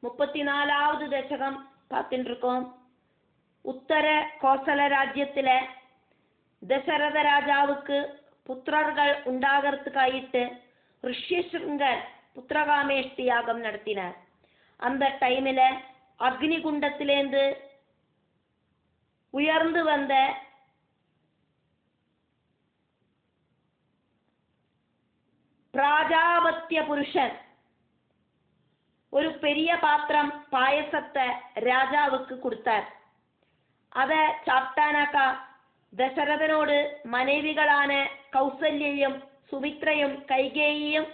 34வது தசகம் பார்த்துட்டு இருக்கோம். உத்தர கோசல ராஜ்யத்துல தசரத ராஜாவுக்கு புத்திரர்கள் உண்டாகிறதுக்காயிட்டு ரிஷ்யசிருங்கர் புத்திரகாமேஷ்டி யாகம் நடத்தினார். அந்த டைமில் அக்னிகுண்டத்திலேருந்து உயர்ந்து வந்த பிராஜாபத்திய புருஷன் ஒரு பெரிய பாத்திரம் பாயசத்தை ராஜாவுக்கு கொடுத்தார். அதை சாப்பிட்டானாக்கா தசரதனோடு மனைவிகளான கௌசல்யையும் சுமித்ரையும் கைகேயியும்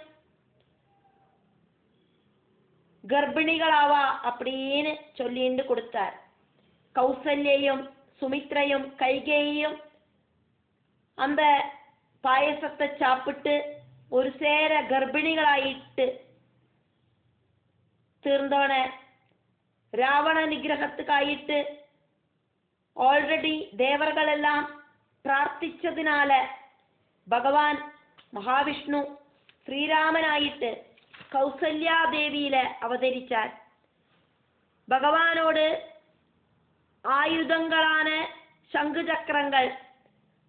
கர்ப்பிணிகளாவா அப்படின்னு சொல்லிட்டு கொடுத்தார். கௌசல்யையும் சுமித்ரையும் கைகேயியும் அந்த பாயசத்தை சாப்பிட்டு ஒரு சேர கர்ப்பிணிகளாயிட்டு തീർന്നോണ രാവണ നിഗ്രഹത്തുക്കായിട്ട് ഓൾറെഡി ദേവകളെല്ലാം പ്രാർത്ഥിച്ചതിനാല് ഭഗവാൻ മഹാവിഷ്ണു ശ്രീരാമനായിട്ട് കൗസല്യാദേവിയില് അവതരിച്ചാൽ ഭഗവാനോട് ആയുധങ്ങളാണ് ശംഖുചക്രങ്ങൾ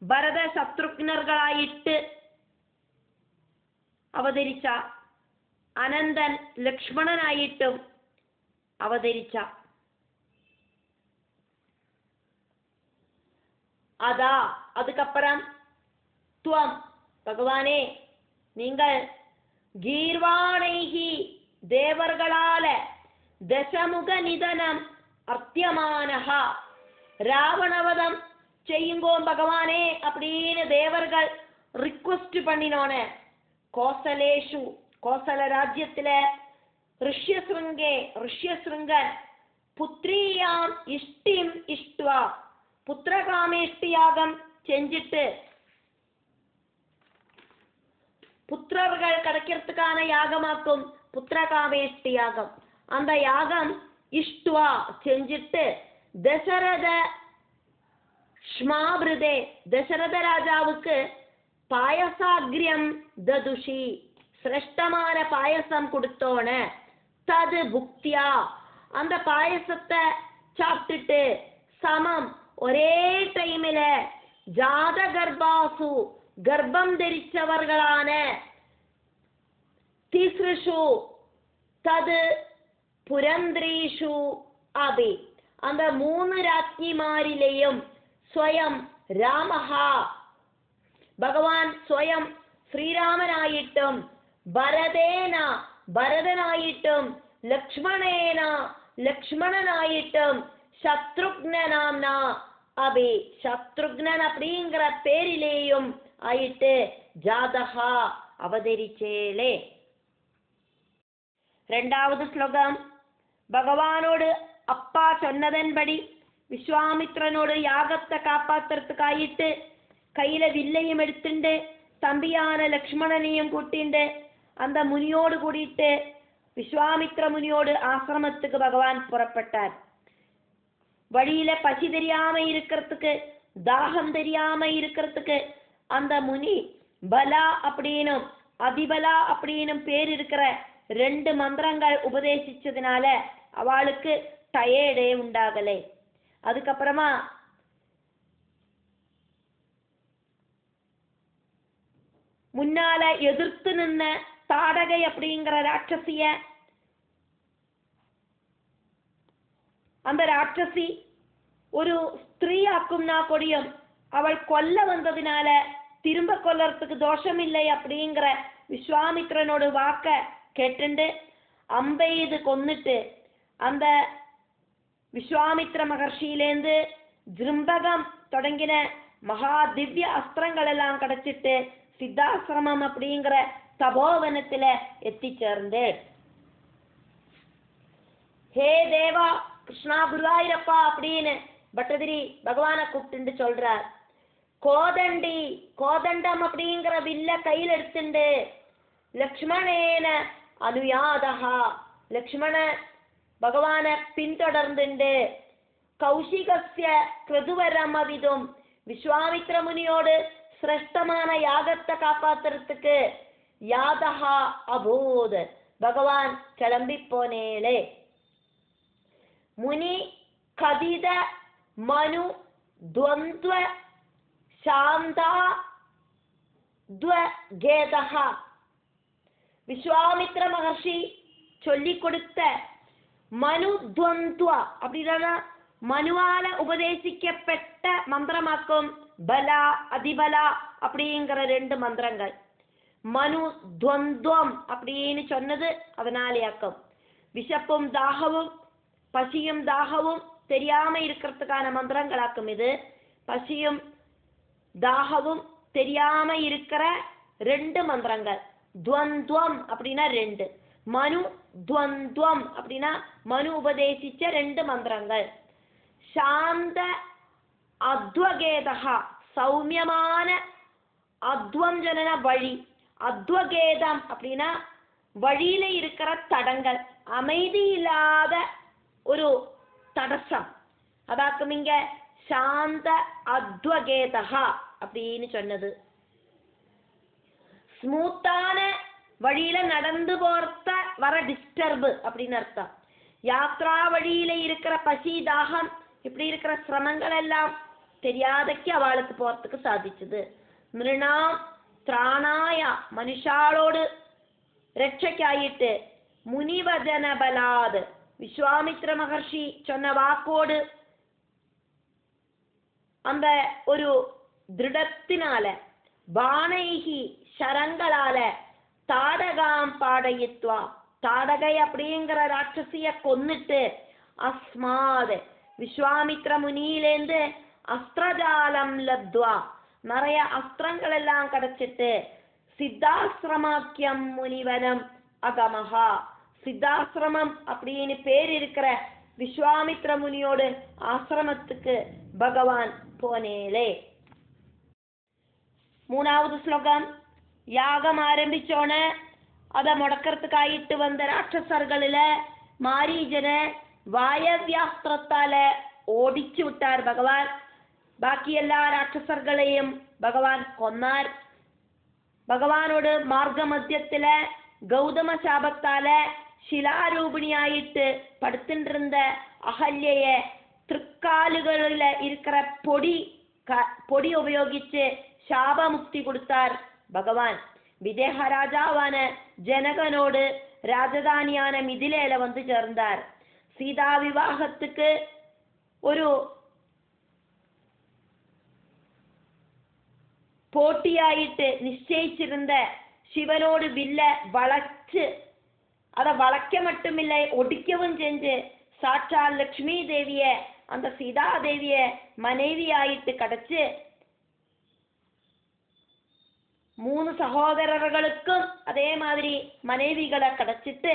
ഭരത ശത്രുഘ്നர்களாയിട്ട് അവതരിച്ച അനന്തൻ ലക്ഷ്മണനായിട്ടും അവതരിച്ച അതാ അതുക്കപ്പുറം ത്വം ഭഗവാനെ നിങ്ങൾ ഗീർവാണൈഹി ദേവർകളാല് ദശമുഖ നിധനം അർത്യമാനഹ രാവണവധം ചെയ്യുമ്പോ ഭഗവാനെ அப்படின்னு தேவர்கள் ரிக்வெஸ்ட் பண்ணினோனே கோசலேஷு கோசல ராஜ்யத்துல ഋഷ്യശൃംഗൻ പുത്രീയാം ഇഷ്ടിം ഇഷ്ട്വാ പുത്രകാമേഷ്ടിയാഗം செஞ்சிட்டு புத்திரர்கள் கிடைக்கிறதுக்கான யாகமாக்கும் புத்திரகாமேஷ்டி யாகம். அந்த யாகம் இஷ்டுவா செஞ்சிட்டு தசரத ஸ்மாபிருதே தசரத ராஜாவுக்கு பாயசாகிரியம் ததுஷி சிரேஷ்டமான பாயசம் கொடுத்தோன தது புக்தியா அந்த பாயசத்தை சாப்பிட்டுட்டு சமம் ஒரே டைமில ஜாத கர்ப்பாசு கர்ப்பம் தரிச்சவர்களான திஸ்ருஷு தது புரந்திரீஷு அபி அந்த 3 രാജ്ഞിമാരിലെയും സ്വയം രാമഹ ഭഗവാൻ സ്വയം ശ്രീരാമനായിട്ടും ഭരതനായിട്ടും ലക്ഷ്മണനായിട്ടും ശത്രുഘ്നാംന അഭി ശത്രുഘ്നൻ அப்படிங்கிற പേരിലെയും ആയിട്ട് ജാതഹ അവതരിച്ചേളേ. രണ്ടാമത് ശ്ലോകം ഭഗവാനോട് அப்பா சொன்னதன்படி விஸ்வாமித்ரனோடு யாகத்தை காப்பாத்துறதுக்காயிட்டு கையில வில்லையும் எடுத்துண்டு தம்பியான லக்ஷ்மணனையும் கூட்டிண்டு அந்த முனியோடு கூட்டிட்டு விஸ்வாமித்ர முனியோடு ஆசிரமத்துக்கு பகவான் புறப்பட்டார். வழியில பசி தெரியாம இருக்கிறதுக்கு தாகம் தெரியாம இருக்கிறதுக்கு அந்த முனி பலா அப்படின்னும் அதிபலா அப்படின்னும் பேர் இருக்கிற 2 மந்திரங்கள் உபதேசிச்சதுனால அவளுக்கு டயர்டே உண்டாகலை. அதுக்கப்புறமா முன்னால எதிர்த்து நின்ன தாடகை அப்படிங்கிற ராட்சசிய அந்த ராட்சசி ஒரு ஸ்திரீ ஆக்கும்னா கொடியும் அவள் கொல்ல வந்ததினால திரும்ப கொல்லறதுக்கு தோஷம் இல்லை அப்படிங்கிற விஸ்வாமித்ரனோட வாக்க கேட்டுண்டு அம்பெய்து கொன்னுட்டு அந்த விஸ்வாமித்ர மகர்ஷியிலேருந்து ஜிரும்பகம் தொடங்கின மகா திவ்ய அஸ்திரங்கள் எல்லாம் கிடைச்சிட்டு சித்தாசிரமம் அப்படிங்கிற தபோவனத்துல எத்திச்சேர்ந்து ஹே தேவா கிருஷ்ணா குருவாயிரப்பா அப்படின்னு பட்டதிரி பகவானை கூப்பிட்டு சொல்றார். கோதண்டம் அப்படிங்கிற வில்ல கையில் எடுத்துண்டு லக்ஷ்மணேன அனுயாதஹா லக்ஷ்மண பகவானை பின்தொடர்ந்துண்டு கௌஷிகஸ்ய கிருதுவரமவிதும் விஸ்வாமித்ர முனியோடு சிரேஷ்டமான யாகத்தை காப்பாத்துறதுக்கு யாதஹா அபூத் பகவான் கிளம்பி போனேளே. മുനി കഥിത മനു ദ്വന്ദ്വ ശാന്ത ദ്വഗേദഃ. വിശ്വാമിത്ര മഹർഷി ചൊല്ലിക്കൊടുത്ത മനുദ്വന്ദ്വ அப்படின்னா மனுவால உபதேசிக்கப்பட்ட மந்திரமாக்கும் பல அதிபல அப்படிங்கிற 2 மந்திரங்கள். மனு துவந்துவம் அப்படின்னு சொன்னது அதனாலேயாக்கும். விஷப்பும் தாகவும் பசியும் தாகவும் தெரியாம இருக்கிறதுக்கான மந்திரங்களாக்கும் இது. பசியும் தாகவும் தெரியாம இருக்கிற 2 மந்திரங்கள். துவந்துவம் அப்படின்னா 2. மனு துவந்துவம் அப்படின்னா மனு உபதேசிச்ச 2 மந்திரங்கள். சாந்த அத்வகேதஹ சௌமியமான அத்வம் ஜனன வழி. அத்வகேதம் அப்படின்னா வழியில இருக்கிற தடங்கள், அமைதி இல்லாத ஒரு தடசம். அதாக்கும் இங்க சாந்த அத்வகேதஹ அப்படின்னு சொன்னது. ஸ்மூத்தான வழியில நடந்து போறத வர டிஸ்டர்பு அப்படின்னு அர்த்தம். யாத்ரா வழியில இருக்கிற பசி தாகம் இப்படி இருக்கிற சிரமங்கள் எல்லாம் தெரியாதக்கு அவளுக்கு போறதுக்கு சாதிச்சது. நிருணாம் திராணாய மனுஷாளோடு രക്ഷയ്ക്കായിട്ട് മുനിവചന ബലാത് വിശ്വാമിത്ര മഹർഷി சொன்ன വാക്കോട് அந்த ஒரு ദൃഢത്തിനാല ബാണൈഹി ശരങ്ങളാല தாடகாம் பாடயித்வா. தாடகை அப்படிங்கிற ராட்சசிய கொன்னுட்டு அஸ்மாத் விஸ்வாமித்ர முனியிலேந்து அஸ்திரஜாலம் லப்த்வா நிறைய அஸ்திரங்கள் எல்லாம் கிடைச்சிட்டு சித்தாசிரமாக்கியம் முனிவனம் அகமஹா. சித்தாசிரமம் அப்படின்னு பேர் இருக்கிற விஸ்வாமித்ர முனியோடு ஆசிரமத்துக்கு பகவான் போனேலே. 3வது ஸ்லோகம். யாகம் ஆரம்பிச்சோன அதை முடக்கிறதுக்காயிட்டு வந்த ராட்சசர்களில மாரீஜனை வாயவியாஸ்திரத்தால ஓடிச்சு விட்டார் பகவான். பாக்கி எல்லா ராட்சசர்களையும் பகவான் கொன்னார். பகவானோட மார்க்க மத்தியத்துல கௌதம சாபத்தால ശിലാരൂപിണിയായിട്ട് പടുത്തിണ്ടിരുന്ന അഹല്യയെ തൃക്കാലുകളിൽ ഇരിക്കുന്ന പൊടി ഉപയോഗിച്ച് ശാപമുക്തി കൊടുത്താർ ഭഗവാൻ. വിദേഹ രാജാവാണ് ജനകനോട് രാജധാനിயான മിഥിലയിல வந்து ചേർந்தார். சீதா விவாகத்துக்கு ஒரு போட்டியாயிட்டு நிச்சயிச்சிருந்த சிவனோடு வில்ல வளைச்சு அதை வளைக்க மட்டுமில்லை ஒடிக்கவும் செஞ்சு சாட்சால் லட்சுமி தேவிய அந்த சீதா தேவிய மனைவியாயிட்டு கிடைச்சு 3 சகோதரர்களுக்கும் அதே மாதிரி மனைவிகளை கிடைச்சிட்டு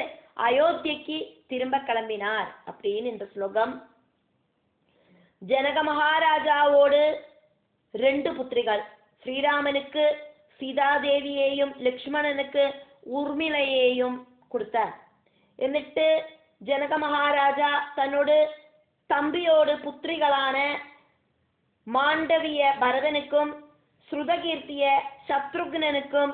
அயோத்தியக்கு திரும்ப கிளம்பினார் அப்படின்னு இந்த ஸ்லோகம். ஜனக மகாராஜாவோடு 2 புத்திரிகள், ஸ்ரீராமனுக்கு சீதாதேவியையும் லக்ஷ்மணனுக்கு ஊர்மிளையையும் கொடுத்தார். എന്നിട്ട് ஜனக மகாராஜா தன்னோடு தம்பியோடு புத்திரிகளான மாண்டவிய பரதனுக்கும் ஸ்ருதகீர்த்திய சத்ருக்னனுக்கும்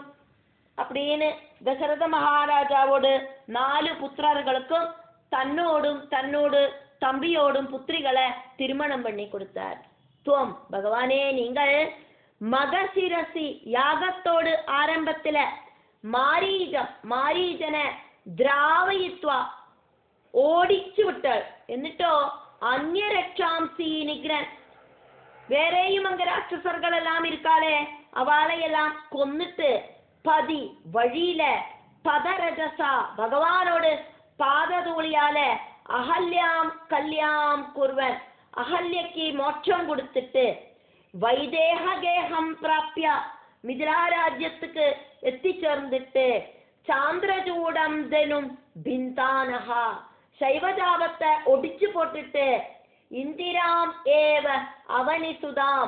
அப்படின்னு தசரத மகாராஜாவோடு 4 புத்திரர்களுக்கும் தன்னோடு தம்பியோடும் புத்திரிகளை திருமணம் பண்ணி கொடுத்தார். துவம் பகவானே நீங்கள் மகசிரசி யாகத்தோடு ஆரம்பத்துல மாரீஜனை திராவயித்வா ஓடிச்சு விட்டாள். എന്നിട്ടോ അന്യരക്ഷാംസി നിഗ്രൻ വേറെയും അങ്ക രാക്ഷസர்கள் എല്ലാം இருக்காளே അവളെയെല്ലാം കൊന്നിട്ട് പതി വഴിയില പദരജസ ഭഗവാനോട് പാദധൂളിയാലെ അഹല്യാം കല്യാം കുർവൻ അഹല്യക്ക് മോക്ഷം കൊടുത്തിട്ട് വൈദേഹഗേഹം പ്രാപ്യ മിഥിലാരാജ്യத்துக்கு എത്തിച്ചേർന്നിട്ട് ചാന്ദ്രചൂടം ധനും ഭിന്താനഹ ശൈവജാപത്തെ ഒടിച്ചു പോട്ടിട്ട് ഇന്ദിരാം ഏവ അവനിസുതാം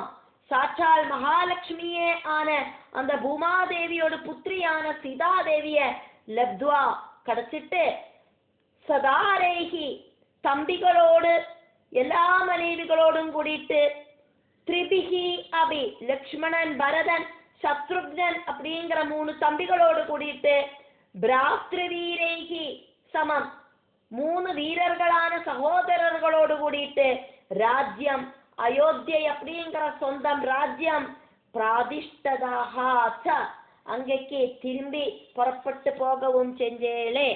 സാക്ഷാൽ മഹാലക്ഷ്മിയെ ആണ് அந்த ഭൂമാദേവിയോട് പുത്രിയാണ് സീതാദേവിയെ ലബ്ധ്വാ കടച്ചിട്ട് സദാരേഹി തമ്പികളോട് എല്ലാ മனைவிகளோடும் കൂടിയിട്ട് ത്രിഭിഹി അഭി ലക്ഷ്മണൻ ഭരതൻ ശത്രുഘ്നൻ அப்படிங்கிற 3 தம்பிகளோடு கூடிட்டு பிராத்ருவீரேகி சமம் 3 வீரர்களான சகோதரர்களோடு கூடிட்டு ராஜ்யம் அயோத்தியை அப்படிங்கிற சொந்தம் ராஜ்யம் பிராதிஷ்டதாக அங்கேக்கு திரும்பி புறப்பட்டு போகவும் செஞ்சேளே.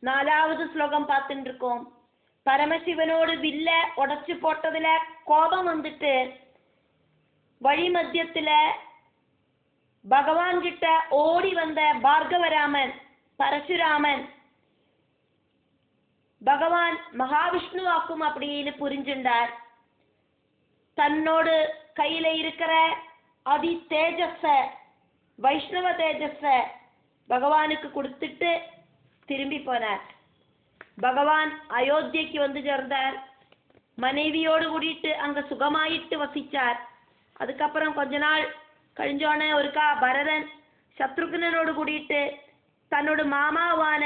4வது ஸ்லோகம் பார்த்துட்டு இருக்கோம். பரமசிவனோடு வில்ல உடைச்சு போட்டதுல கோபம் வந்துட்டு வழி மத்தியத்துல பகவான் கிட்ட ஓடி வந்த பார்கவராமன் பரசுராமன் பகவான் மகாவிஷ்ணுவாக்கும் அப்படின்னு புரிஞ்சுண்டார். தன்னோடு கையில இருக்கிற அதி தேஜஸ வைஷ்ணவ தேஜஸ பகவானுக்கு கொடுத்துட்டு திரும்பி போனார். பகவான் அயோத்தியக்கு வந்து சேர்ந்தார். மனைவியோடு கூடிட்டு அங்க சுகமாயிட்டு வசிச்சார். அதுக்கப்புறம் கொஞ்ச நாள் கழிஞ்சோன ஒருக்கா பரதன் சத்ருக்னனோடு கூடிட்டு தன்னோட மாமாவான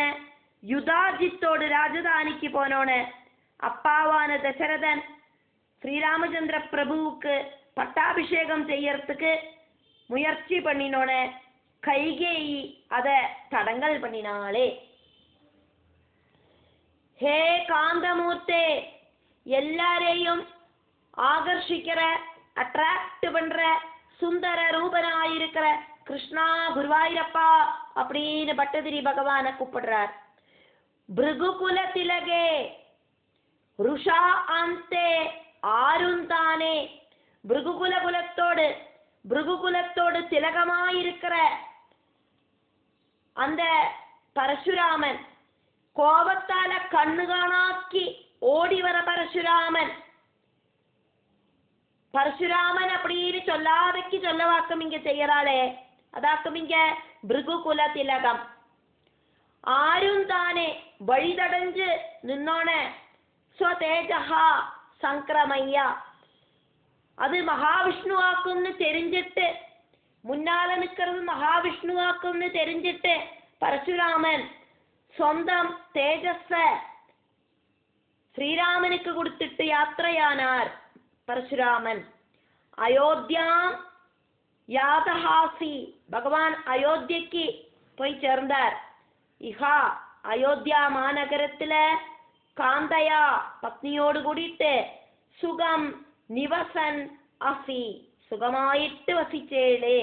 யுதாஜித்தோடு ராஜதானிக்கு போனோன அப்பாவான தசரதன் ஸ்ரீராமச்சந்திர பிரபுவுக்கு பட்டாபிஷேகம் செய்யறதுக்கு முயற்சி பண்ணினோன கைகேயி அத தடங்கல் பண்ணினாளே. ஹே காந்தமூர்த்தே, எல்லாரையும் ஆகர்ஷிக்கிற அட்ராக்ட் பண்ற சுந்தர ரூபனாயிருக்கிற கிருஷ்ணா குருவாயிரப்பா அப்படின்னு பட்டதிரி பகவான கூப்பிடுறார். பிருகுகுல திலகே ருஷா அந்தே ஆருந்தானே, பிருகுகுலத்தோடு திலகமாயிருக்கிற அந்த பரசுராமன் கோபத்தால கண்ணு காணாக்கி ஓடி வர பரசுராமன் அப்படின்னு சொல்லாதைக்கு சொல்லவாக்கம் இங்க செய்யறாளே, அதாக்கும் இங்க பிருகுகுல திலகம். ஆரும் தானே வழிதடைஞ்சு நின்னோன ஸ்வதேஜஹா சங்கிரமையா, அது மகாவிஷ்ணுவாக்கும்னு தெரிஞ்சிட்டு முன்னால நிக்கிறது மகாவிஷ்ணுவாக்கும்னு தெரிஞ்சிட்டு பரசுராமன் சொந்தம் தேஜஸ ஸ்ரீராமனுக்கு கொடுத்துட்டு யாத்திரையானார். பரசுராமன் அயோத்தியாம் யாதஹாசி, பகவான் அயோத்தியக்கு போய் சேர்ந்தார். இஹா அயோத்தியா மாநகரத்துல காந்தையா பத்னியோடு கூடிட்டு சுகம் நிவசன் அசி, சுகமாயிட்டு வசிச்சேளே.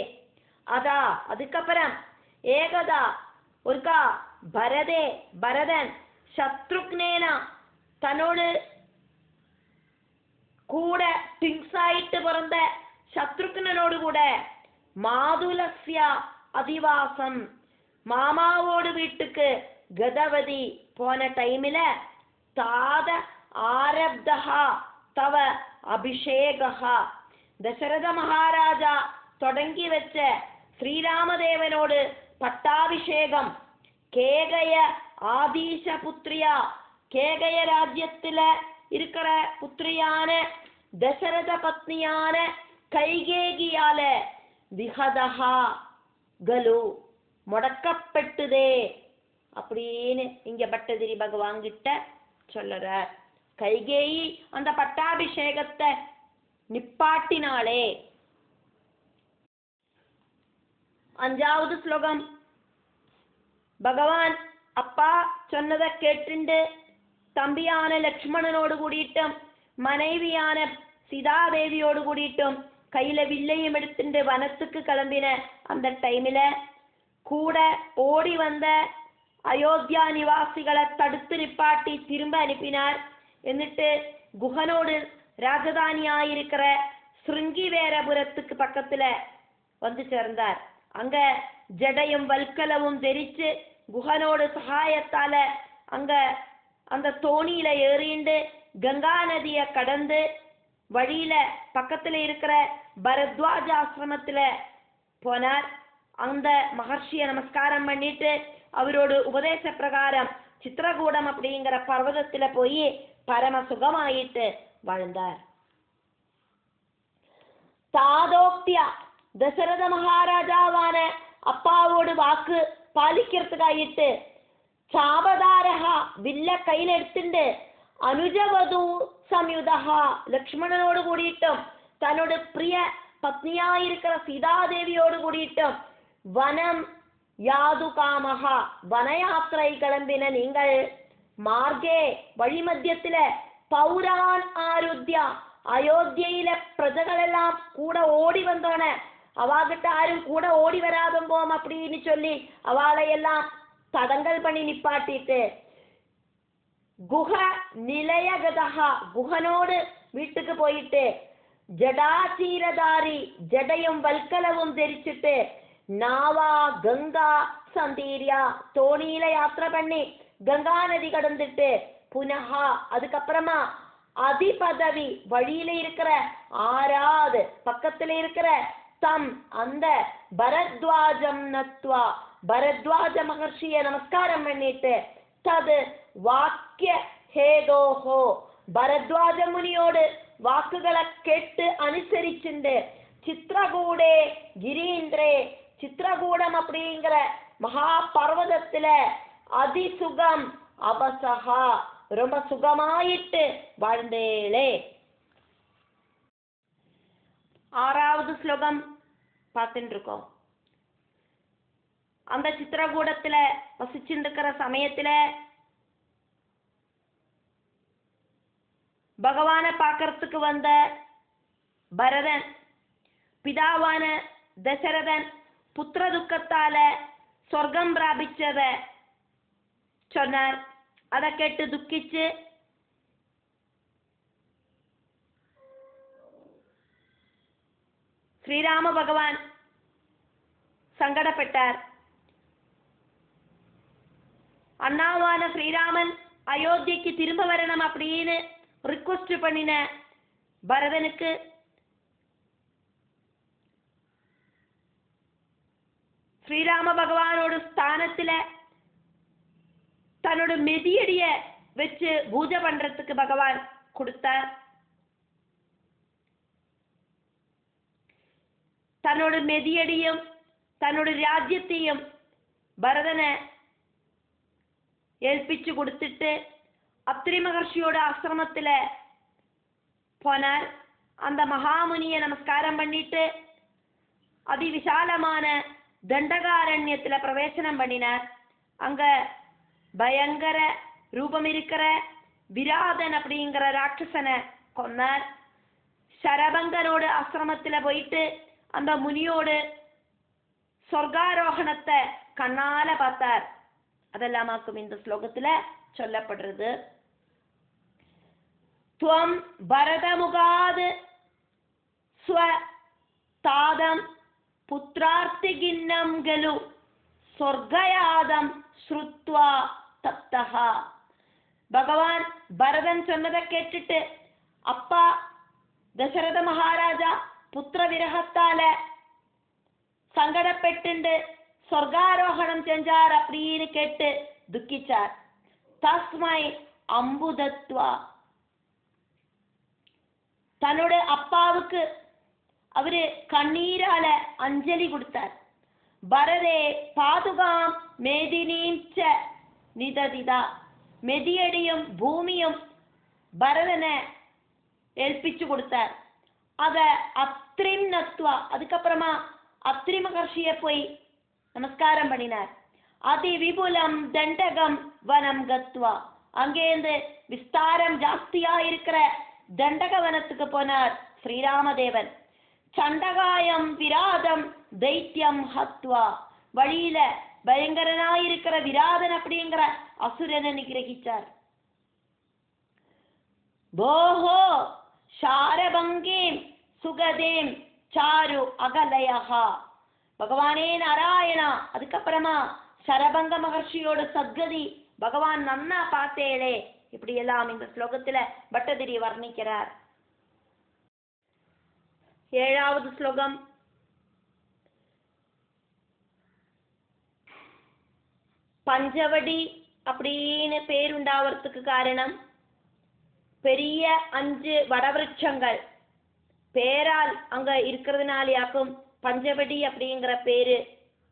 அதா அதுக்கப்புறம் ஏகதா ஒருக்கா பரதன் சத்ருக்னேனா தன்னோடு கூட டிங்ஸாயிட்டு பிறந்த சத்ருக்னனோடு கூட மாதுலஸ்யா அதிவாசம் மாமாவோடு வீட்டுக்கு கதவதி போன டைமில தாத ஆரப்தஹா தவ அபிஷேகஹா, தசரத மகாராஜா தொடங்கி வச்ச ஸ்ரீராமதேவனோடு பட்டாபிஷேகம் கேகய ஆதீச புத்திரியா, கேகய ராஜ்யத்துல இருக்கிற புத்திரியான தசரத பத்னியான கைகேகியால விஹதஹா கலு முடக்கப்பட்டுதே அப்படின்னு இங்க பட்டதிரி பகவான் கிட்ட சொல்லுறார். கைகேயி அந்த பட்டாபிஷேகத்தை நிப்பாட்டினாளே. 5வது ஸ்லோகம். பகவான் அப்பா சொன்னதை கேட்டுண்டு தம்பியான லக்ஷ்மணனோடு கூடிட்டும் மனைவியான சீதாதேவியோடு கூடிட்டும் கையில வில்லையும் எடுத்துட்டு வனத்துக்கு கிளம்பின அந்த டைமில கூட ஓடி வந்த அயோத்தியா நிவாசிகளை தடுத்து நிப்பாட்டி திரும்ப அனுப்பினார். എന്നിട്ട് குஹனோடு ராஜதானியாயிருக்கிற ஸ்ருங்கிவேரபுரத்துக்கு பக்கத்துல வந்து சேர்ந்தார். அங்க ஜடையும் வல்கலவும் தெரிச்சு குஹனோடு சகாயத்தால அங்க அந்த தோணியில ஏறிண்டு கங்கா நதிய கடந்து வழியில பக்கத்துல இருக்கிற பரத்வாஜ ஆசிரமத்துல போனார். அந்த மகர்ஷிய நமஸ்காரம் பண்ணிட்டு அவரோட உபதேச பிரகாரம் சித்திரகூடம் அப்படிங்கிற பர்வதத்துல போய் பரம சுகமாயிட்டு வாழ்ந்தார். தாதோக்தியா தசரத மகாராஜாவான அப்பாவோடு வாக்கு பாலிக்கிறதுக்காயிட்டு சாபதாரஹா வில்ல கையில் எடுத்துண்டு அனுஜவது சம்யுதஹா லக்ஷ்மணனோடு கூடிட்டும் தன்னோட பிரிய பத்னியாயிருக்கிற சீதாதேவியோடு கூடிட்டும் வனம் யாது காமஹா வனயாத்திரை கிளம்பின நீங்கள் மார்க்கே வழிமத்தியத்தில பௌரான் ஆருத்யா அயோத்தியில பிரஜകളெல்லாம் கூட ஓடி வந்தோன அவாகிட்ட யாரும் கூட ஓடி வராதம்போம் அப்படின்னு சொல்லி அவளையெல்லாம் தடங்கல் பண்ணி நிப்பாட்டிட்டு குஹ நிலையகதா குஹனோடு வீட்டுக்கு போயிட்டு ஜடாச்சீரதாரி ஜடையும் வல்கலவும் தெரிச்சிட்டு நாவா கங்கா சந்தீரியா தோணியில யாத்திரை பண்ணி கங்கா நதி கடந்துட்டு புனஹா அதுக்கப்புறமா அதிபதவி வழியில இருக்கிற ஆறாவது பக்கத்துல இருக்கிற தம் அந்த பரத்வாஜம் நத்வா பரத்வாஜ மகர்ஷிய நமஸ்காரம் பண்ணிட்டு தது வாக்கிய ஹேதோஹோ பரத்வாஜ முனியோடு வாக்குகளை கேட்டு அனுசரிச்சுண்டு சித்ரகூடே கிரீந்திரே சித்ரகூடம் அப்படிங்கிற மகா பர்வதத்துல அதிசுகம் அபசகா ரொம்ப சுகமாயிட்டு வாழ்ந்தேளே. ஆறாவது ஸ்லோகம் பார்த்துட்டு இருக்கோம். அந்த சித்திரகூடத்துல வசிச்சுருக்கிற சமயத்துல பகவான பார்க்கறதுக்கு வந்த பரதன் பிதாவான தசரதன் புத்திர துக்கத்தால சொர்க்கம் பிராபிச்சத சொன்னார். அதை கேட்டு துக்கிச்சு ஸ்ரீராம பகவான் சங்கடப்பட்டார். அண்ணாவான ஸ்ரீராமன் அயோத்திக்கு திரும்ப வரணும் அப்படின்னு ரிக்வெஸ்ட் பண்ணின பரதனுக்கு ஸ்ரீராம பகவானோட ஸ்தானத்துல தன்னோட மெதியடிய வச்சு பூஜை பண்றதுக்கு பகவான் கொடுத்தார். தன்னோட மெதியடியும் தன்னோட ராஜ்யத்தையும் பரதனை ஏൽപ്പിച്ചു கொடுத்துட்டு அத்திரி மகர்ஷியோட ஆசிரமத்துல போனார். அந்த மகாமுனிய நமஸ்காரம் பண்ணிட்டு அதிவிசாலமான தண்டகாரண்யத்துல பிரவேசனம் பண்ணினார். அங்க பயங்கர ரூபம் இருக்கிற விராதன் அப்படிங்கிற ராட்சசனை கொன்னார். சரபங்கனோட ஆசிரமத்துல போயிட்டு அந்த முனியோடு சொர்க்காரோகணத்தை கண்ணால பார்த்தார். அதெல்லாமாக்கும் இந்த ஸ்லோகத்துல சொல்லப்படுறது. துவம் பரதமுகாது ஸ்வ தாதம் புத்ரார்த்திகின்னம் கலு சொர்க்கயாதம் ஸ்ருத்வா தப்தஹா. பகவான் பரதன் சொன்னதை கேட்டுட்டு அப்பா தசரத மகாராஜா புத்திர விரகத்தால சங்கடப்பட்டு சொர்க்காரோகணம் செஞ்சார் அப்படின்னு கேட்டு துக்கிச்சார். தஸ்மை அம்புதத்வா தன்னோட அப்பாவுக்கு அவரு கண்ணீரால அஞ்சலி கொடுத்தார். பரதே பாதுகாம் மேதினீச்ச நிததிதா மெதியடியும் பூமியும் பரதனை ஏൽപ്പിച്ചു கொடுத்தார். அத அத்ரிம் நத்வா அதுக்கப்புறமா அத்ரி மகர்ஷிய போய் நமஸ்காரம் பண்ணினார். அதி விபுலம் தண்டகம் வனம் கத்வா அங்கேருந்து விஸ்தாரம் ஜாஸ்தியா இருக்கிற தண்டக வனத்துக்கு போனார் ஸ்ரீராமதேவன். சண்டகாயம் விராதம் தைத்தியம் ஹத்வா வழியில பயங்கரனாயிருக்கிற விராதன் அப்படிங்கிற அசுரனை நிகிரகிச்சார். போஹோ ஷாரபங்கேம் சுகதேம் சாரு அகலயஹா பகவானே நாராயணா அதுக்கப்புறமா சரபங்க மகர்ஷியோட சத்கதி பகவான் நன்னா பார்த்தேளே. இப்படி எல்லாம் இந்த ஸ்லோகத்துல பட்டதிரி வர்ணிக்கிறார். ஏழாவது ஸ்லோகம். பஞ்சவடி அப்படின்னு பேருண்டாவதுக்கு காரணம் பெரிய 5 வடவிருட்சங்கள் பேரால் அங்க இருக்கிறதுனாலயாக்கும் பஞ்சவடி அப்படிங்கிற பேரு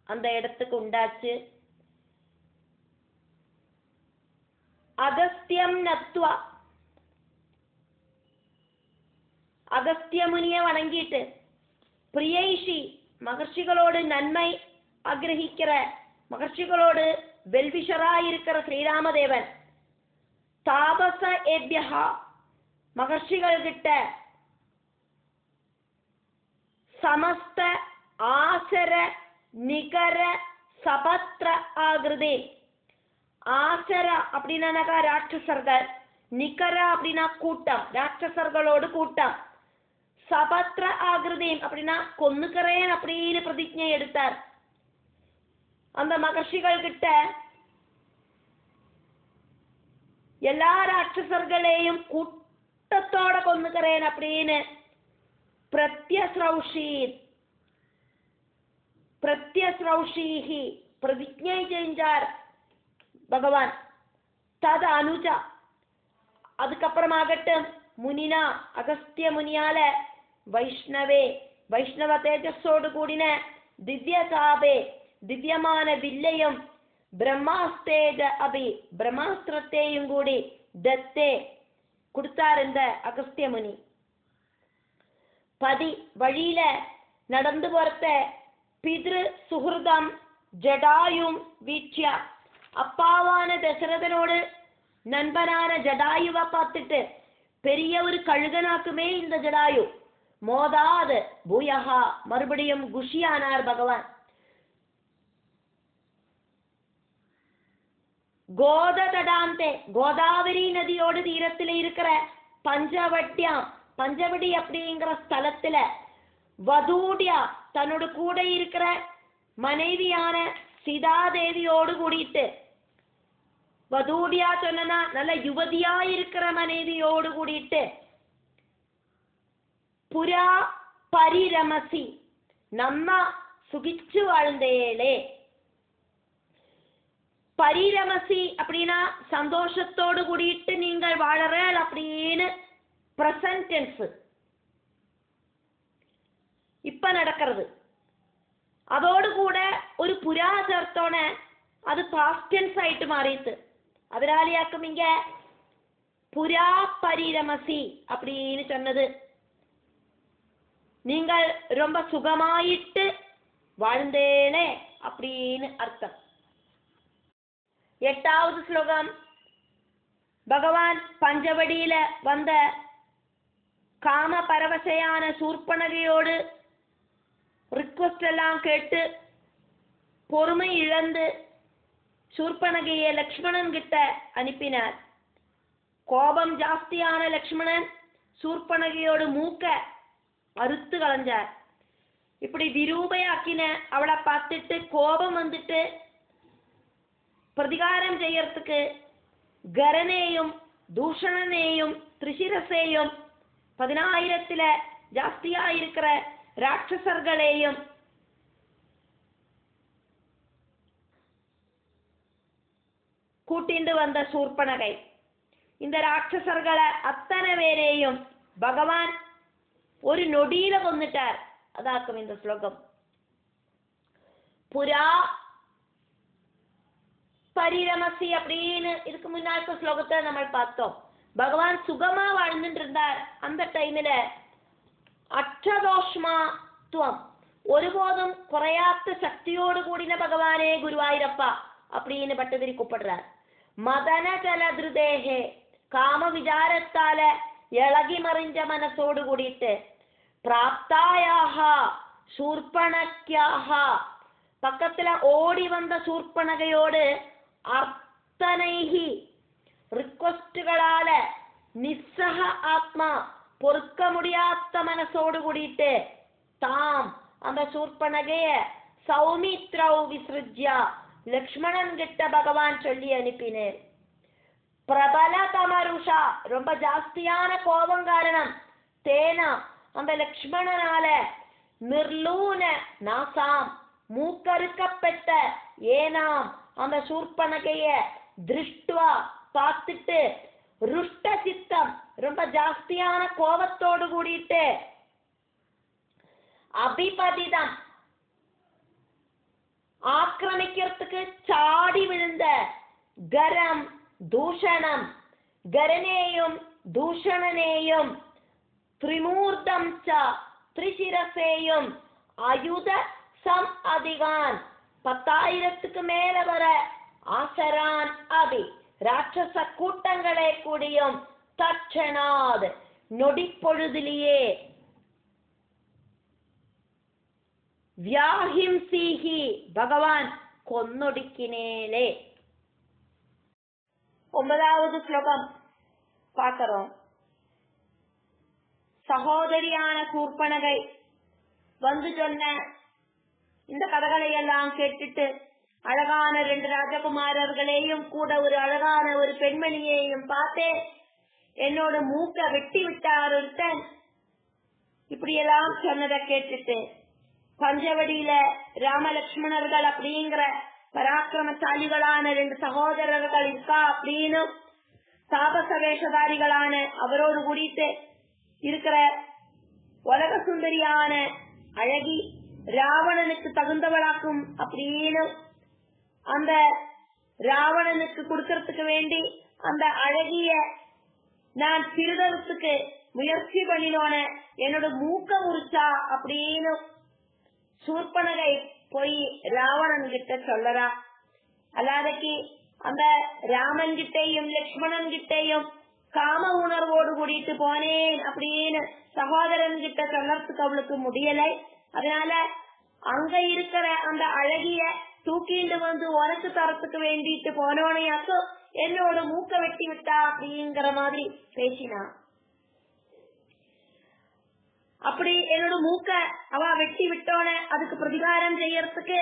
அந்த இடத்துக்கு உண்டாச்சு. அகஸ்தியம் நத்வா அகஸ்திய முனிய வணங்கிட்டு பிரியைஷி மகர்ஷிகளோடு நன்மை ஆகிரகிக்கிற மகர்ஷிகளோடு வெல்விஷராயிருக்கிற ஸ்ரீராமதேவன் தாபச ஏபியா மகர்ஷிகள் கிட்ட சமஸ்த ஆசர நிகர சபத்ர ஆகிருதி. ஆசர அப்படின்னாக்கா ராட்சசர்கள், நிகர அப்படின்னா கூட்டம், ராட்சசர்களோடு கூட்டம். சபத்ர ஆகிருதி அப்படின்னா கொன்னுக்கிறேன் அப்படின்னு பிரதிஜை எடுத்தார். அந்த மகர்ஷிகள் கிட்ட எல்லா ராட்சசர்களையும் கூட்டத்தோட கொன்னுக்கிறேன் அப்படின்னு பிரத்யஸ்ரௌஷீஹி பிரதிஜை செஞ்சார் பகவான். தது அனுஜா அதுக்கப்புறமாகட்டும் முனினா அகஸ்திய முனியால வைஷ்ணவ தேஜஸோடு கூடின திவ்ய சாபே திவ்யமான வில்லையும் பிரம்மாஸ்தேஜ அபி பிரம்மாஸ்திரத்தையும் கூடி தத்தே கொடுத்தார் இந்த அகஸ்திய முனி. வழியில நடந்து போறத பித்ரு சுஹൃதம் ஜடாயும் வீட்சியா அப்பாவான தசரதனோடு நண்பனான ஜடாயுவை பார்த்துட்டு பெரிய ஒரு கழுகனாக்குமே இந்த ஜடாயு மோதாது பூயஹா மறுபடியும் குஷியானார் பகவான். கோததடாந்தே கோதாவரி நதியோடு தீரத்தில் இருக்கிற பஞ்சவடி அப்படிங்கிற ஸ்தலத்துல வதூடியா தன்னோட கூட இருக்கிற மனைவியான சீதாதேவியோடு கூடிட்டு, வதூடியா சொன்னா நல்ல யுவதியா இருக்கிற மனைவியோடு கூடிட்டு புரா பரிரமசி நம்ம சுகிச்சு வாழ்ந்தேளே. பரிரமசி அப்படின்னா சந்தோஷத்தோடு கூடிட்டு நீங்கள் வாழறேள் அப்படின்னு பிரசன்ட் டென்ஸ் இப்ப நடக்கிறது. அதோடு கூட ஒரு புரா ചേർത്തോണ அது பாஸ்ட் டென்ஸ் ஆயிட்டு மாறிட்டு, அதனாலயாக்கும் இங்க புரா பரிரமசி அப்படின்னு சொன்னது. நீங்கள் ரொம்ப சுகமாயிட்டு வாழ்ந்தேனே அப்படின்னு அர்த்தம். 8வது ஸ்லோகம். பகவான் பஞ்சவடியில வந்த காம பரவசையான சூர்பனகையோடு ரிக்வெஸ்ட் எல்லாம் கேட்டு பொறுமை இழந்து சூர்பனகையை லக்ஷ்மணன் கிட்ட அனுப்பினார். கோபம் ஜாஸ்தியான லக்ஷ்மணன் சூர்பனகையோடு மூக்க அறுத்து களைஞ்சார். இப்படி விரூபையாக்கின அவளை பார்த்துட்டு கோபம் வந்துட்டு பிரதிகாரம் செய்யறதுக்கு கரனேயும் தூஷணனேயும் திரிசிரசேயும் 10,000ல ஜாஸ்தியா இருக்கிற ராட்சசர்களையும் கூட்டிண்டு வந்த சூர்பனகை இந்த ராட்சசர்களை அத்தனை பேரையும் பகவான் ஒரு நொடியில கொன்னுட்டார். அதாக்கும் இந்த ஸ்லோகம். புரா பரிரமசி அப்படின்னு இதுக்கு முன்னாடி ஸ்லோகத்தை நம்ம பார்த்தோம். பகவான் சுகமா வாழ்ந்துட்டு இருந்தார். அந்த டைம்ல அற்றதோஷ்மாத்துவம் ஒருபோதும் குறையாத்த சக்தியோடு கூடின பகவானே குருவாயிரப்பா அப்படின்னு பட்டதிரி கூப்பிடுறார். மதன ஜலதிருதேகே காம விசாரத்தால இளகி மறைஞ்ச மனசோடு கூடிட்டு பிராப்தாயாக சூர்பணக்கியாக பக்கத்துல ஓடி வந்த சூர்பனகையோடு அர்த்தனைகி ரிக்வெஸ்டுகளால நிஸ்ஸக ஆத்மா பொறுக்க முடியாத மனசோடு கூடிட்டு தாம் அந்த சூர்பனகைய சௌமித்ரௌ விசிருஜ்யா லக்ஷ்மணன் கிட்ட பகவான் சொல்லி அனுப்பினேர். பிரபல தமருஷா ரொம்ப ஜாஸ்தியான கோபம் காரணம் தேனா அந்த லக்ஷ்மணனால நிர்லூன நாசாம் மூக்கறுக்கப்பட்ட ஏனாம் அந்த சூர்பனகைய திருஷ்டுவா பார்த்துட்டு ருஷ்ட சித்தம் ரொம்ப ஜாஸ்தியான கோபத்தோடு கூடிட்டு அபிபதிதம் ஆக்கிரமிக்கிறதுக்கு சாடி விழுந்த கரம் தூஷணம் கரனேயும் தூஷணனேயும் திரிமூர்த்தம் ச திரிசிரசேயும் அயுத சம் அதிகான் 10,000க்கு மேல வர ஆசரான் அபி ராட்சச கூட்டங்களை கூடியும் தட்சணாத் நொடிப்பொழுதிலேயே വ്യാഹിംസീഹി ഭഗവാൻ കൊന്നൊടുക്കിനേലേ. 9வது ஸ்லோகம் பார்க்கிறோம். சகோதரியான சூர்பனகை வந்து சொன்ன இந்த கதைகளை எல்லாம் கேட்டுட்டு அழகான 2 ராஜகுமாரர்களையும் கூட ஒரு அழகான ஒரு பெண்மணியையும் பார்த்தே என்னோட மூக்க வெட்டி விட்டார் ஒருத்தன். இப்படியெல்லாம் சொன்னதை கேட்டுட்டு பஞ்சவடியில ராமலட்சுமணர்கள் அப்படிங்கிற பராக்கிரமசாலிகளான 2 சகோதரர்கள் இருக்கா அப்படின்னு தாபச வேஷதாரிகளான அவரோடு கூடிட்டு இருக்கிற உலக சுந்தரியான அழகி ராவணனுக்கு தகுந்தவளாக்கும் அப்படின்னு அந்த ராவணனுக்கு கொடுக்கறதுக்கு வேண்டி அந்த அழகிய நான் திருடறதுக்கு முயற்சி பண்ணினோன என்னோட மூக்க உரிச்சா அப்படின்னு சூர்பனகை போய் ராவணன் கிட்ட சொல்லறா. அல்லாதக்கு அந்த ராமன் கிட்டையும் லட்சுமணன் கிட்டையும் காம உணர்வோடு கூட்டிட்டு போனேன் அப்படின்னு சகோதரன் கிட்ட சொல்லறதுக்கு அவளுக்கு முடியலை. அதனால அங்க இருக்கிற அந்த அழகிய தூக்கிண்டு வந்து உனக்கு தரத்துக்கு வேண்டிட்டு போனோனையாக்கும் என்னோட மூக்க வெட்டி விட்டா அப்படிங்கிற மாதிரி பேசினா. அப்படி என்னோட மூக்க அவ வெட்டி விட்டோன அதுக்கு பிரதிகாரம் செய்யறதுக்கு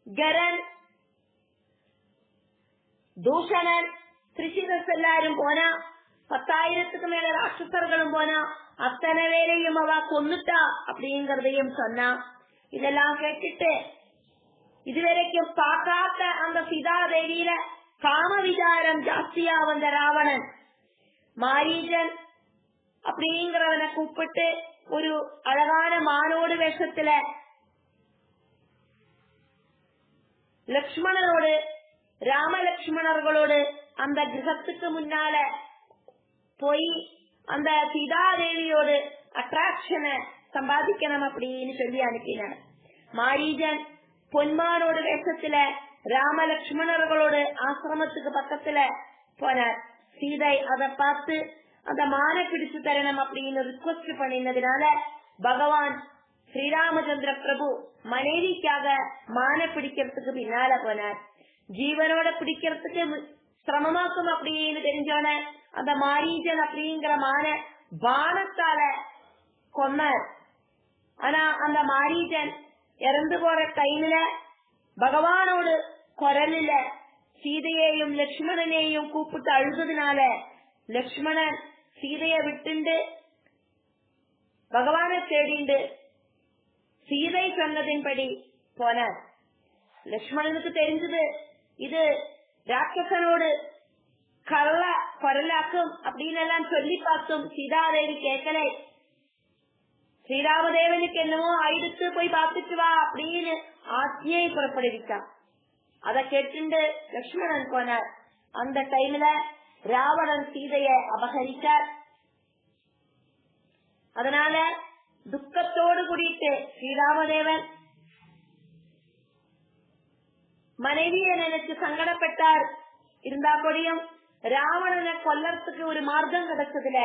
கரன் தூஷணன் திரிசிதஸ் எல்லாரும் போனா 10,000க்கு மேல ராட்சசர்களும் போனா அத்தனை பேரையும் அவ கொன்னுட்டா அப்படிங்கறதையும் சொன்னா. இதெல்லாம் கேட்டுட்டு இதுவரைக்கும் பார்க்காத அந்த சீதாதேவியில காம விசாரம் ஜாஸ்தியா வந்த ராவணன் மாரீஜன் அப்படிங்கிறவனை கூப்பிட்டு ஒரு அழகான மானோடு வேஷத்துல லக்ஷ்மணனோடு ராமலட்சுமணர்களோடு அந்த கிரகத்துக்கு முன்னால போய் அந்த சீதாதேவியோடு அட்ராக்ஷனை சம்பாதிக்கணும் அப்படின்னு சொல்லி அனுப்பினார். மாரீஜன் பொன்மானோடு வேஷத்துல ராமலட்சுமணர்களோடு ஆசிரமத்துக்கு பக்கத்துல போனார். சீதை அதை பார்த்து அந்த மான பிடிச்சு தரணும் அப்படின்னு ரிக்வெஸ்ட் பண்ணினதுனால பகவான் ஸ்ரீராமச்சந்திர பிரபு மனைவிக்காக மான பிடிக்கிறதுக்கு பின்னால போனார். ஜீவனோட பிடிக்கிறதுக்கு சிரமமாக்கும் அப்படின்னு தெரிஞ்சோன அந்த மாரீஜன் அப்படிங்கிற மான பானத்தால கொன்னார். ஆனா அந்த மாரீஜன் இறந்து போற டைம்ல பகவானோடு குரலில சீதையையும் லட்சுமணனையும் கூப்பிட்டு அழுதுனால லட்சுமணன் சீதைய விட்டுண்டு பகவானை தேடிண்டு சீதை சொன்னதின்படி போனார். லட்சுமணனுக்கு தெரிஞ்சது இது ராட்சசனோடு கள்ள குரலாக்கும் அப்படின்னு எல்லாம் சொல்லி பார்த்தும் சீதாதேவி கேட்கலை. ஸ்ரீராமதேவனுக்கு என்னவோ ஆயிடுத்து போய் பார்த்துட்டு வா அப்படின்னு ஆட்சியை புறப்படுவித்தான். அத கேட்டு லட்சுமணன் போனார். அந்த டைம்ல ராவணன் சீதைய அபகரிச்சார். அதனால துக்கத்தோடு கூடிட்டு ஸ்ரீராமதேவன் மனைவியை நினைச்சு சங்கடப்பட்டார். இருந்தா கூடியும் ராவணனை கொல்லறதுக்கு ஒரு மார்க்கம் கிடைச்சதுல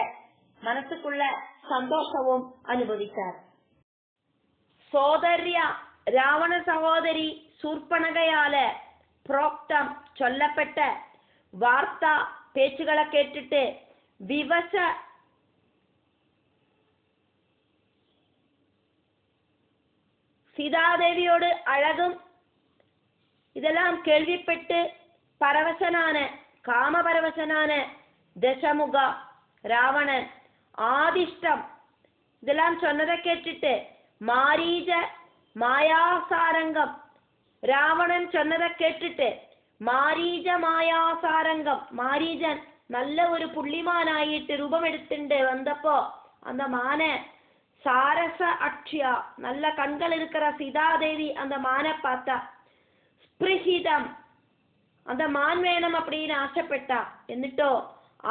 மனசுக்குள்ள சந்தோஷமும் அனுபவித்தார். சோதர்யா ராவண சகோதரி சூர்பனகையால புரோக்தம் சொல்லப்பட்ட வார்த்தா பேச்சுகளை கேட்டுட்டு விவச சீதாதேவியோடு அழகும் இதெல்லாம் கேள்விப்பட்டு பரவசனான காமபரவசனான தசமுகா ராவணன் ஆதிஷ்டம் இதெல்லாம் சொன்னதை கேட்டுட்டு மாரீஜ மாயாசாரங்கம் ராவணன் சொன்னதை கேட்டுட்டு மாரீஜ மாயாசாரங்கம் மாரீஜன் நல்ல ஒரு புள்ளிமானாயிட்டு ரூபம் எடுத்துட்டு வந்தப்போ அந்த மான சாரச அக்ஷயா நல்ல கண்கள் இருக்கிற சீதாதேவி அந்த மான பார்த்தா. ஸ்பிருஹிதம் அந்த மான் வேணும் அப்படின்னு ஆசைப்பட்டா. എന്നിട്ടോ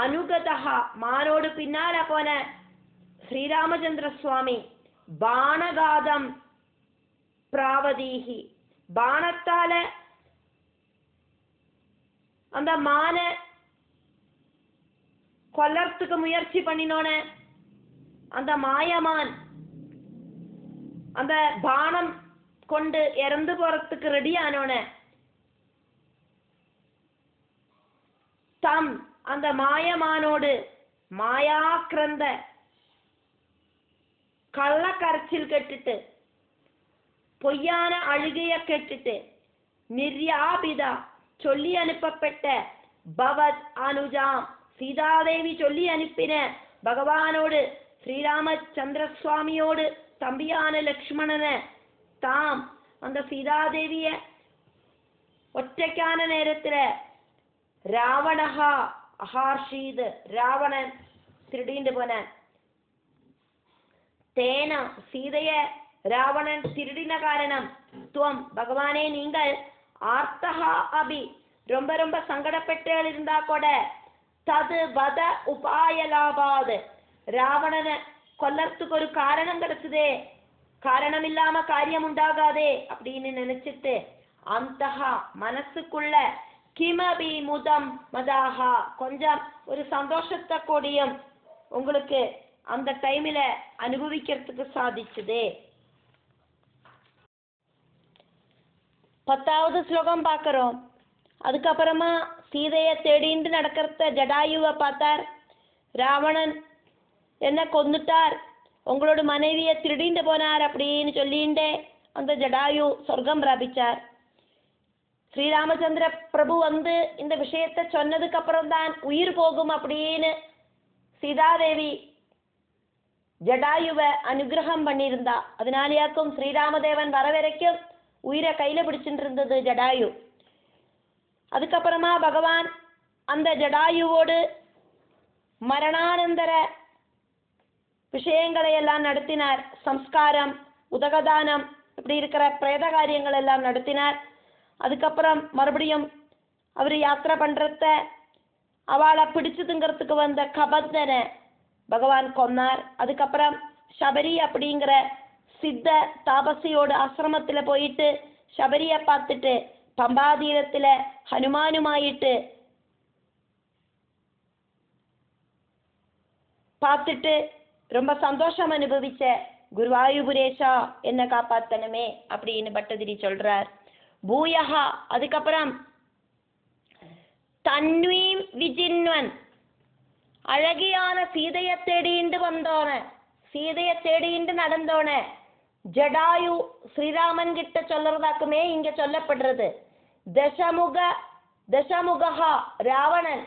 அனுகதா மானோடு பின்னால போன ஸ்ரீராமச்சந்திர சுவாமி பானகாதம் பிராவதீகி, பானத்தால அந்த மான கொல்லறதுக்கு முயற்சி பண்ணினோன அந்த மாயமான் அந்த பானம் கொண்டு இறந்து போறதுக்கு ரெடி ஆனோன தம் அந்த மாயமானோடு மாயாக்கிரந்த கள்ளக்கரைச்சில் கெட்டுட்டு பொய்யான அழுகைய கேட்டுட்டு நிர்யாபிதா சொல்லி அனுப்பப்பட்ட பவத் அனுஜாம் சீதாதேவி சொல்லி அனுப்பின பகவானோடு ஸ்ரீராமச்சந்திர சுவாமியோடு தம்பியான லக்ஷ்மணனை தாம் அந்த சீதாதேவிய ஒற்றைக்கான நேரத்துல ராவணஹா அஹார்ஷீது ராவணன் திருடிண்டு போனான். தேன சீதைய ராவணன் திருடின காரணம் துவம் பகவானே நீங்கள் ஆர்த்தஹா அபி ரொம்ப ரொம்ப சங்கடப்பட்டு இருந்தா கூட தது வத உபாயலாபாது ராவணனை கொல்லறதுக்கு ஒரு காரணம் கிடைச்சதே, காரணம் இல்லாம காரியம் உண்டாகாதே அப்படின்னு நினைச்சிட்டு அந்தஹா மனசுக்குள்ள கிமபி முதம் மதாகா கொஞ்சம் ஒரு சந்தோஷத்தை கூடியும் உங்களுக்கு அந்த டைம்ல அனுபவிக்கிறதுக்கு சாதிச்சுதே. 10வது ஸ்லோகம் பார்க்கிறோம். அதுக்கப்புறமா சீதையை தேடிண்டு நடக்கிறத ஜடாயுவை பார்த்தார். ராவணன் என்ன கொன்னுட்டார், உங்களோட மனைவியை திருடிண்டு போனார் அப்படின்னு சொல்லிண்டே அந்த ஜடாயு சொர்க்கம் பிராபிச்சார். ஸ்ரீராமச்சந்திர பிரபு வந்து இந்த விஷயத்த சொன்னதுக்கு அப்புறம் தான் உயிர் போகும் அப்படின்னு சீதாதேவி ஜடாயுவை அனுகிரகம் பண்ணியிருந்தா. அதனாலேயாக்கும் ஸ்ரீராமதேவன் வர வரைக்கும் உயிரை கையில பிடிச்சிட்டு இருந்தது ஜடாயு. அதுக்கப்புறமா பகவான் அந்த ஜடாயுவோடு மரணானந்தர விஷயங்களை எல்லாம் நடத்தினார். சம்ஸ்காரம், உதகதானம், இப்படி இருக்கிற பிரேத காரியங்கள் எல்லாம் நடத்தினார். அதுக்கப்புறம் மறுபடியும் அவர் யாத்திரை பண்றத அவளை பிடிச்சதுங்கிறதுக்கு வந்த கபந்தனை பகவான் கொன்னார். அதுக்கப்புறம் சபரி அப்படிங்கிற சித்த தாபசியோட ஆசிரமத்துல போயிட்டு சபரிய பார்த்துட்டு பம்பாதீரத்துல ஹனுமானுமாயிட்டு பார்த்துட்டு ரொம்ப சந்தோஷம் அனுபவிச்ச குருவாயூபுரேஷா என்ன காப்பாத்தனமே அப்படின்னு பட்டதிரி சொல்றார். பூயஹா அதுக்கப்புறம் தன்வீம் விஜின்வன் அழகியான சீதைய தேடிண்டு வந்தோன, சீதைய தேடிண்டு நடந்தோன ஜடாயு ஸ்ரீராமன் கிட்ட சொல்றதாக்குமே இங்க சொல்லப்படுறது. தசமுகா ராவணன்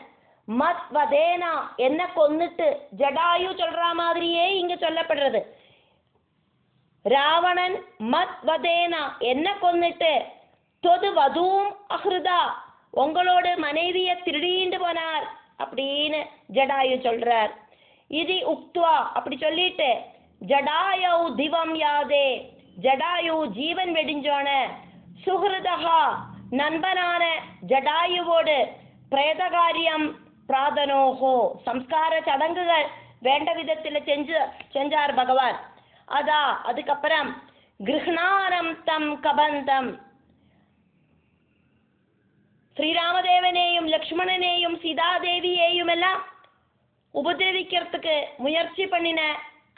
மத் வதேனா என்ன கொன்னுட்டு ஜடாயு சொல்ற மாதிரியே இங்க சொல்லப்படுறது. ராவணன் மத் வதேனா என்ன கொன்னுட்டு தொது வதூம் அஹ்ருதா உங்களோட மனைவிய திருடிண்டு போனார் அப்படின்னு ஜடாயு சொல்றார். இது உக்துவா அப்படி சொல்லிட்டு ஜடாயு திவம் யாதே ஜடாயு ஜீவன் வெடிஞ்சோன சுஹ்ருதஹா நண்பனான ஜடாயுவோடு பிரேதகாரியம் பிராதனோஹோ சம்ஸ்கார சடங்குகள் வேண்ட விதத்துல செஞ்சார் பகவான். அதா அதுக்கப்புறம் கிருஹ்ணானம் தம் கபந்தம் ஸ்ரீராமதேவனையும் லக்ஷ்மணனையும் சீதாதேவியையும் எல்லாம் உபதிரவிக்கிறதுக்கு முயற்சி பண்ணின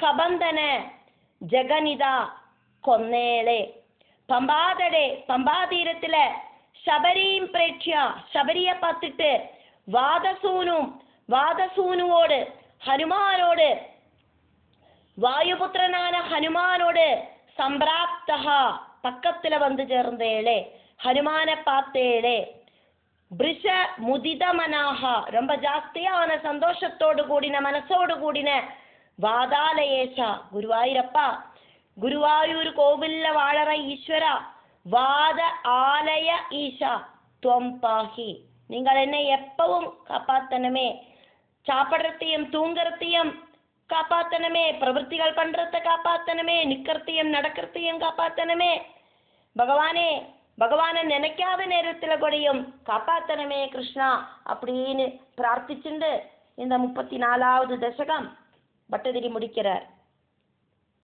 கபந்தன ஜெகனிதா கொன்னேளே. பம்பாதடே பம்பாதீரத்துல சபரியும் பிரேட்சியா சபரிய பார்த்துட்டு வாதசூனுவோடு ஹனுமானோடு வாயுபுத்திரனான ஹனுமானோடு சம்பிராப்தஹா பக்கத்துல வந்து சேர்ந்தேளே, ஹனுமான பார்த்தேளே. பிரிஷ முதித மனாகா ரொம்ப ஜாஸ்தியான சந்தோஷத்தோடு கூடின மனசோடு கூடின வாதாலயேஷா குருவாயூரப்பா குருவாயூர் கோவில்ல வாழற ஈஸ்வரா வாத ஆலய ஈஷா துவம் பாகி நீங்கள் என்னை எப்பவும் காப்பாத்தனமே, சாப்பிட்றதையும் தூங்குறதையும் காப்பாத்தனமே, பிரவൃத்திகள் பண்றத காப்பாத்தனமே, நிக்கிறதையும் நடக்கிறதையும் காப்பாத்தனமே, பகவானே பகவானை நினைக்காத நேரத்துல கூடயும் காப்பாத்தனமே கிருஷ்ணா அப்படின்னு பிரார்த்திச்சுண்டு இந்த 34வது தசகம் பட்டதிரி முடிக்கிறார்.